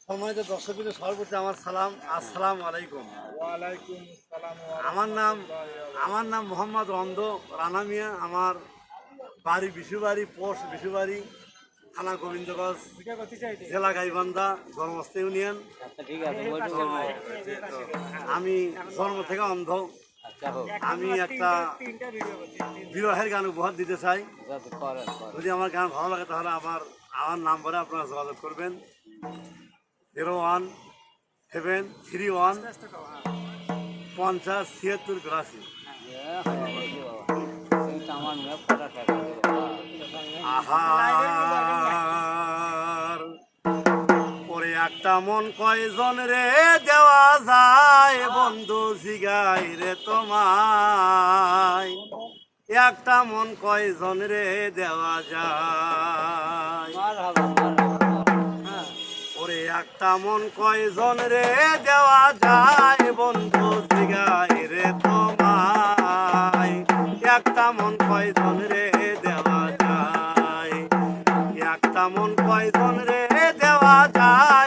সম্মানিত দর্শকদের সর্বপ্রতি আমার সালাম, আসসালামু আলাইকুম। ওয়ালাইকুম আসসালাম ওয়া আমার নাম রাহমাতুল্লাহি ওয়া মোহাম্মদ অন্ধ রানা মিয়া। আমার বাড়ি বিশুবাড়ি, পোস্ট বিশুবাড়ি, থানা গোবিন্দগঞ্জ, বারাকাতুহু। জেলা গাইবান্ধা, ধর্মস্থ ইউনিয়ন। আচ্ছা ঠিক আছে তো আমি জন্ম থেকে অন্ধ। আচ্ছা হোক আমি একটা বিরহের গান উপহার দিতে চাই। করেন যদি আমার গান ভালো লাগে তাহলে আমার নাম্বারে আপনারা যোগাযোগ করবেন 01-731-50-76-82। আমার মেয়ে পড়া টাকা আহার পরে একটা মন কয়জন রে দেওয়া যায়, বন্ধু জিগাই রে তোমায়। একটা মন কয়জন রে দেওয়া যায়, ওরে একটা মন কয়জন রে দেওয়া যায়, বন্ধু জিগাই রে তোমায়। একটা মন কয়জন রে দেওয়া যায়, একটা মন কয়জন রে দেওয়া যায়,